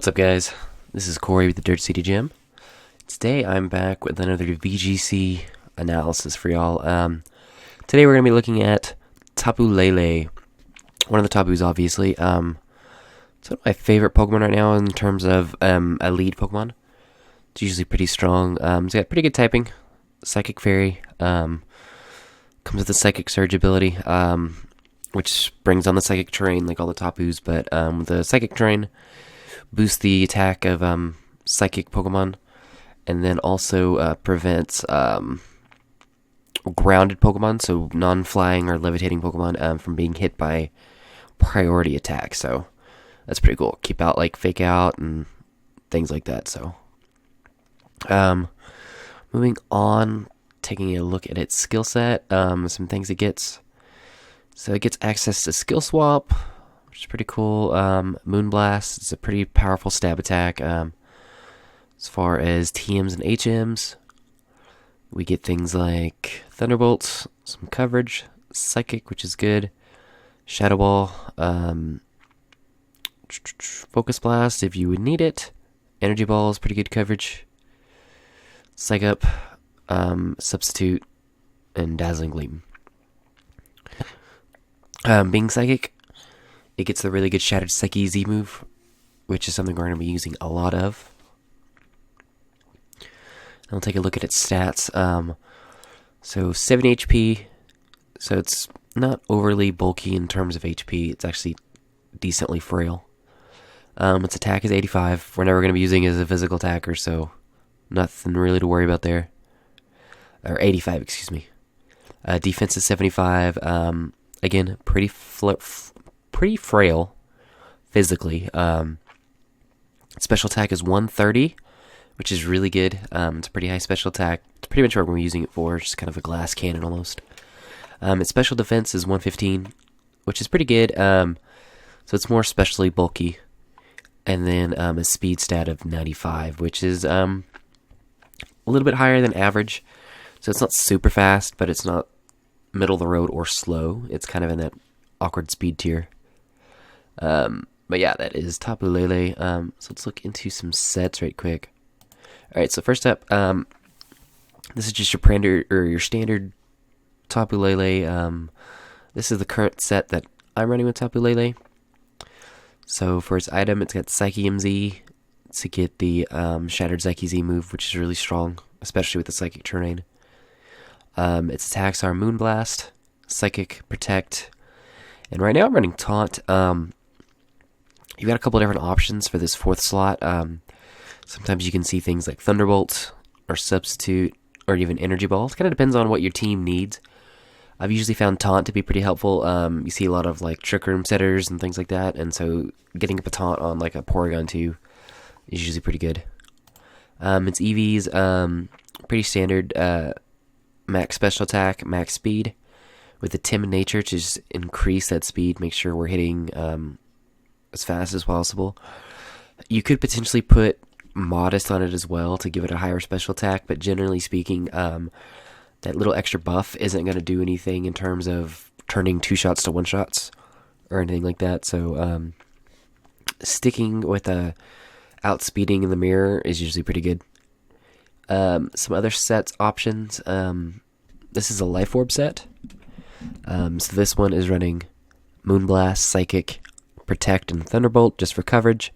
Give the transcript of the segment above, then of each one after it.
What's up, guys? This is Corey with the Dirt City Gym. Today I'm back with another VGC analysis for y'all. Today we're going to be looking at Tapu Lele, one of the Tapus, obviously. It's one of my favorite Pokemon right now in terms of a lead Pokemon. It's usually pretty strong. It's got pretty good typing. Psychic Fairy. Comes with the Psychic Surge ability, which brings on the Psychic Terrain like all the Tapus, but the Psychic Terrain boosts the attack of Psychic Pokemon, and then also prevents grounded Pokemon, so non-flying or levitating Pokemon, from being hit by priority attacks. So that's pretty cool. Keep out like Fake Out and things like that. So moving on, taking a look at its skill set, some things it gets. So it gets access to Skill Swap, which is pretty cool. Moonblast, it's a pretty powerful stab attack. As far as TMs and HMs, we get things like Thunderbolt, some coverage, Psychic, which is good, Shadow Ball, Focus Blast if you would need it, Energy Ball is pretty good coverage, Psych Up, Substitute, and Dazzling Gleam. Being Psychic, it gets the really good Shattered Psyche Z move, which is something we're going to be using a lot of. I'll take a look at its stats. So 70 HP, so it's not overly bulky in terms of HP. It's actually decently frail. Its attack is 85. We're never going to be using it as a physical attacker, so nothing really to worry about there. Or 85, excuse me. Defense is 75. Again, pretty frail physically. Special attack is 130, which is really good. It's a pretty high special attack. It's pretty much what we're using it for, just kind of a glass cannon almost. Its special defense is 115, which is pretty good. So it's more specially bulky. And then a speed stat of 95, which is a little bit higher than average. So it's not super fast, but it's not middle of the road or slow. It's kind of in that awkward speed tier. But yeah, that is Tapu Lele. So let's look into some sets right quick. Alright, so first up, this is just your standard Tapu Lele. This is the current set that I'm running with Tapu Lele. So for its item, it's got Psyche MZ to get the Shattered Psyche Z move, which is really strong, especially with the Psychic Terrain. Its attacks are Moonblast, Psychic, Protect, and right now I'm running Taunt. You've got a couple different options for this fourth slot. Sometimes you can see things like Thunderbolt, or Substitute, or even Energy Ball. It kind of depends on what your team needs. I've usually found Taunt to be pretty helpful. You see a lot of like Trick Room setters and things like that, and so getting up a Taunt on like a Porygon 2 is usually pretty good. Its EVs, pretty standard, max special attack, max speed, with the Timid Nature to just increase that speed, make sure we're hitting as fast as possible. You could potentially put Modest on it as well to give it a higher special attack, but generally speaking, that little extra buff isn't going to do anything in terms of turning 2-shots to 1-shots or anything like that. So sticking with outspeeding in the mirror is usually pretty good. Some other sets options. This is a Life Orb set. So this one is running Moonblast, Psychic, Protect, and Thunderbolt just for coverage.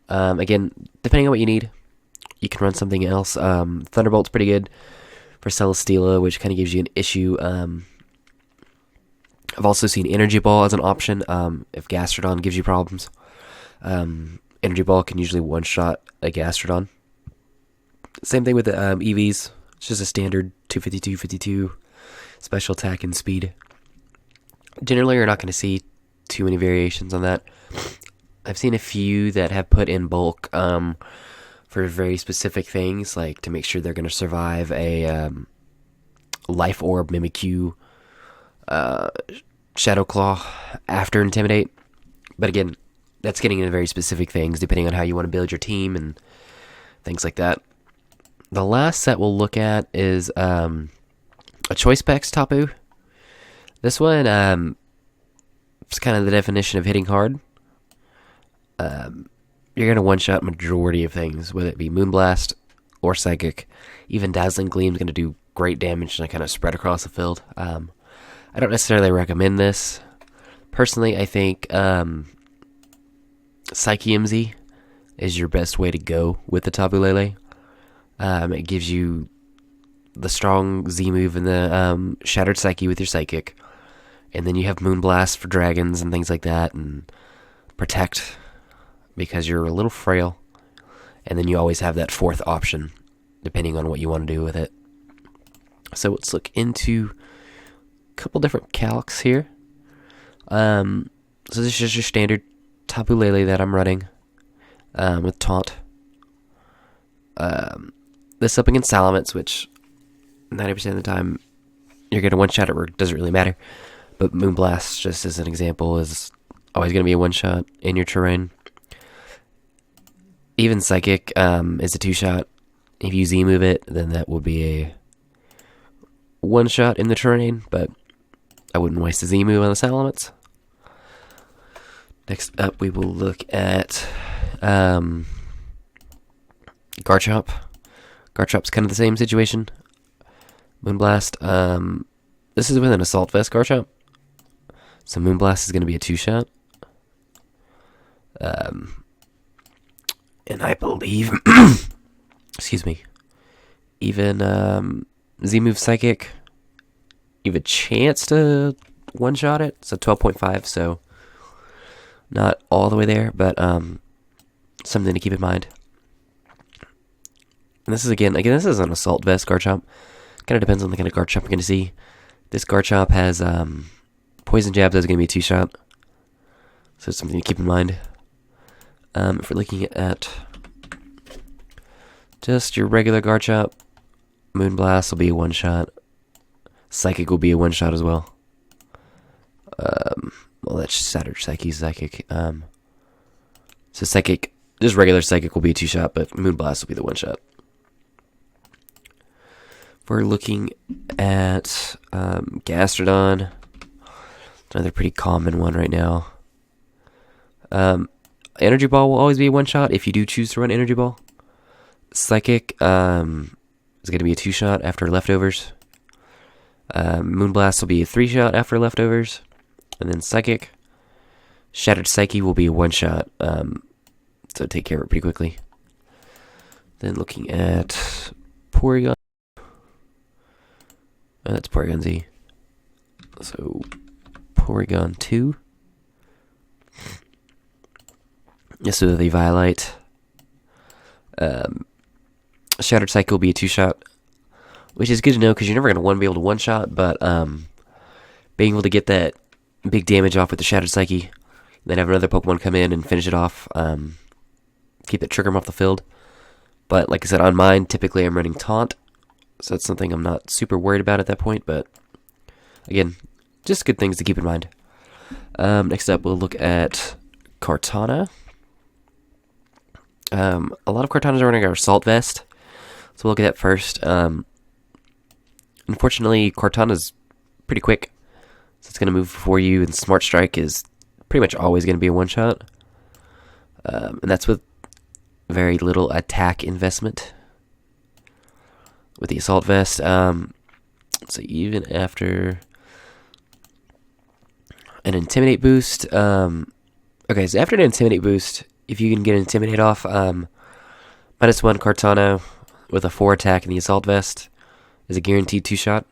Again, depending on what you need, you can run something else. Thunderbolt's pretty good for Celesteela, which kind of gives you an issue. I've also seen Energy Ball as an option if Gastrodon gives you problems. Energy Ball can usually one-shot a Gastrodon. Same thing with the EVs. It's just a standard 252 special attack and speed. Generally, you're not going to see too many variations on that. I've seen a few that have put in bulk for very specific things, like to make sure they're going to survive a Life Orb, Mimikyu, Shadow Claw after Intimidate. But again, that's getting into very specific things depending on how you want to build your team and things like that. The last set we'll look at is a Choice Specs Tapu. This one is kind of the definition of hitting hard. you're going to one-shot majority of things, whether it be Moonblast or Psychic. Even Dazzling Gleam is going to do great damage and kind of spread across the field. I don't necessarily recommend this. Personally, I think Psyche MZ is your best way to go with the Tapu Lele. It gives you the strong Z move and the Shattered Psyche with your Psychic. And then you have Moonblast for dragons and things like that, and Protect because you're a little frail. And then you always have that fourth option, depending on what you want to do with it. So let's look into a couple different calcs here. So this is just your standard Tapu Lele that I'm running with Taunt. This up against Salamence, which 90% of the time you're going to one-shot it, or it doesn't really matter. But Moonblast, just as an example, is always going to be a one-shot in your terrain. Even Psychic is a two-shot. If you Z-move it, then that will be a one-shot in the terrain, but I wouldn't waste a Z-move on the Salamence. Next up, we will look at Garchomp. Garchomp's kind of the same situation. Moonblast. This is with an Assault Vest Garchomp. So Moonblast is going to be a two-shot. And I believe... excuse me. Even Z-move Psychic, you have a chance to one-shot it. It's a 12.5, so not all the way there, but something to keep in mind. And this is, again, this is an Assault Vest Garchomp. Kind of depends on the kind of Garchomp you're going to see. This Garchomp has Poison Jab, that's going to be a two-shot. So it's something to keep in mind. If we're looking at just your regular Garchomp, Moonblast will be a one-shot. Psychic will be a one-shot as well. Well, that's Shattered Psychic. So Psychic, just regular Psychic will be a two-shot, but Moonblast will be the one-shot. We're looking at Gastrodon. Another pretty common one right now. Energy Ball will always be a one-shot if you do choose to run Energy Ball. Psychic is going to be a two-shot after Leftovers. Moonblast will be a three-shot after Leftovers. And then Psychic. Shattered Psyche will be a one-shot. So take care of it pretty quickly. Then looking at Porygon. That's Porygon Z. So Porygon 2. This is the Eeveeloutions. Shattered Psyche will be a two-shot, which is good to know because you're never going to be able to one-shot, but being able to get that big damage off with the Shattered Psyche, then have another Pokemon come in and finish it off, keep that trigger off the field. But like I said, on mine, typically I'm running Taunt, so that's something I'm not super worried about at that point, but again, just good things to keep in mind. Next up, we'll look at Kartana. A lot of Kartanas are running our Assault Vest, so we'll look at that first. Unfortunately, Kartana's pretty quick, so it's going to move before you, and Smart Strike is pretty much always going to be a one-shot. And that's with very little attack investment with the Assault Vest. So even after an Intimidate boost, okay, so after an Intimidate boost, if you can get Intimidate off, -1 Kartana with a 4 attack in the Assault Vest is a guaranteed two-shot,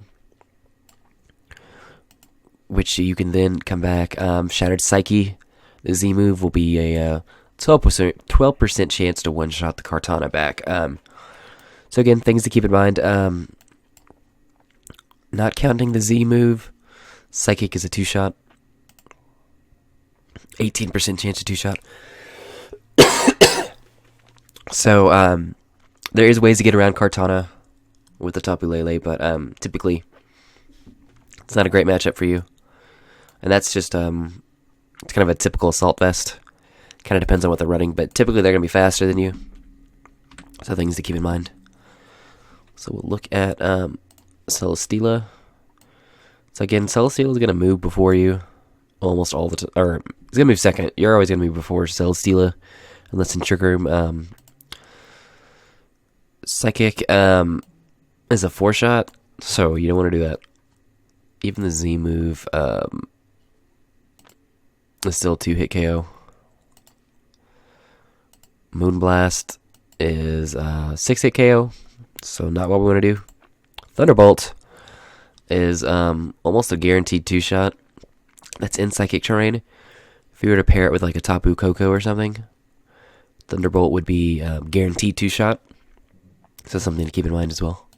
which you can then come back. Shattered Psyche, the Z move will be a 12% chance to one-shot the Kartana back. So again, things to keep in mind. Not counting the Z move, Psychic is a two-shot. 18% chance to two-shot. So, there is ways to get around Kartana with the Tapu Lele, but typically it's not a great matchup for you. And that's just it's kind of a typical Assault Vest. Kind of depends on what they're running, but typically they're going to be faster than you. So things to keep in mind. So we'll look at Celesteela. So again, Celesteela is going to move before you almost all the time, or it's going to move second. You're always going to move before Celesteela. unless in Trick Room. Psychic is a 4-shot, so you don't want to do that. Even the Z move is still 2-hit KO. Moonblast is 6-hit KO, so not what we want to do. Thunderbolt is almost a guaranteed 2-shot. That's in Psychic terrain. If you were to pair it with like a Tapu Koko or something, Thunderbolt would be guaranteed 2-shot. So something to keep in mind as well.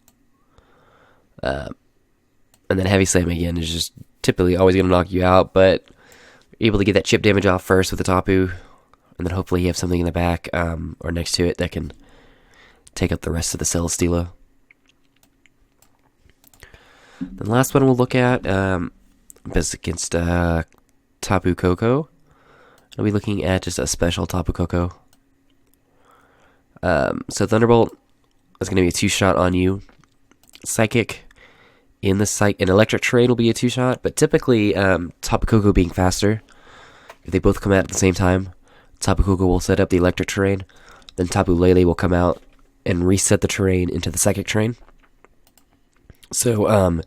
And then Heavy Slam again is just typically always going to knock you out, but you're able to get that chip damage off first with the Tapu, and then hopefully you have something in the back or next to it that can take up the rest of the Celesteela. The last one we'll look at is against Tapu Koko. I'll be looking at just a special Tapu Koko. So Thunderbolt is going to be a 2-shot on you. Psychic in Electric terrain will be a 2-shot, but typically Tapu Koko being faster, if they both come out at the same time, Tapu Koko will set up the Electric terrain, then Tapu Lele will come out and reset the terrain into the Psychic terrain. So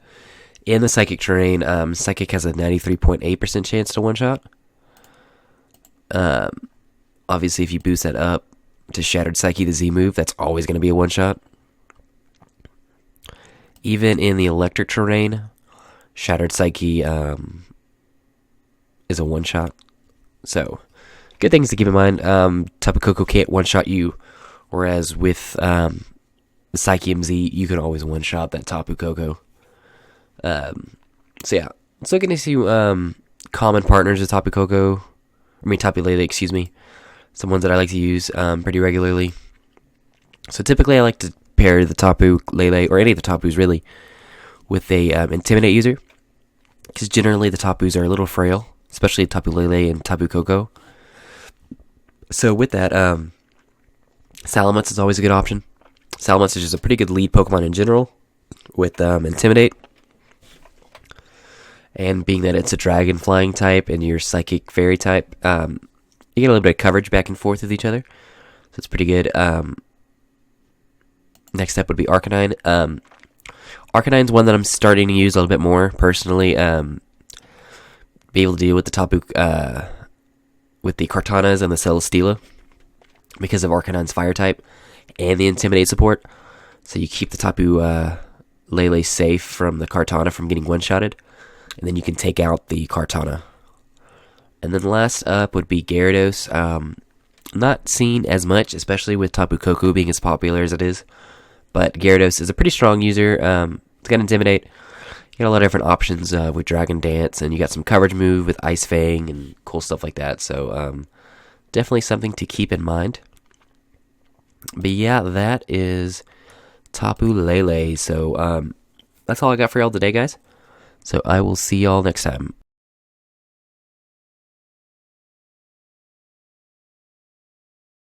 in the Psychic terrain, Psychic has a 93.8% chance to 1-shot. Obviously, if you boost that up to Shattered Psyche, the Z move, that's always going to be a 1-shot. Even in the Electric terrain, Shattered Psyche is a 1-shot. So, good things to keep in mind. Tapu Koko can't 1-shot you, whereas with the Psyche MZ, you can always 1-shot that Tapu Koko. So yeah, let's look into some common partners with Tapu Lele, excuse me. Some ones that I like to use pretty regularly. So typically I like to pair the Tapu Lele, or any of the Tapus really, with a Intimidate user. Because generally the Tapus are a little frail, especially Tapu Lele and Tapu Koko. So with that, Salamence is always a good option. Salamence is just a pretty good lead Pokemon in general, with Intimidate. And being that it's a Dragon Flying type and your Psychic Fairy type, you get a little bit of coverage back and forth with each other. So it's pretty good. Next up would be Arcanine. Arcanine's one that I'm starting to use a little bit more, personally. Be able to deal with the Tapu, with the Kartanas and the Celesteela, because of Arcanine's Fire type and the Intimidate support. So you keep the Tapu Lele safe from the Kartana from getting one-shotted, and then you can take out the Kartana. And then last up would be Gyarados. Not seen as much, especially with Tapu Koko being as popular as it is. But Gyarados is a pretty strong user. It's got Intimidate. You got a lot of different options with Dragon Dance, and you got some coverage move with Ice Fang and cool stuff like that. So definitely something to keep in mind. But yeah, that is Tapu Lele. So that's all I got for y'all today, guys. So I will see y'all next time.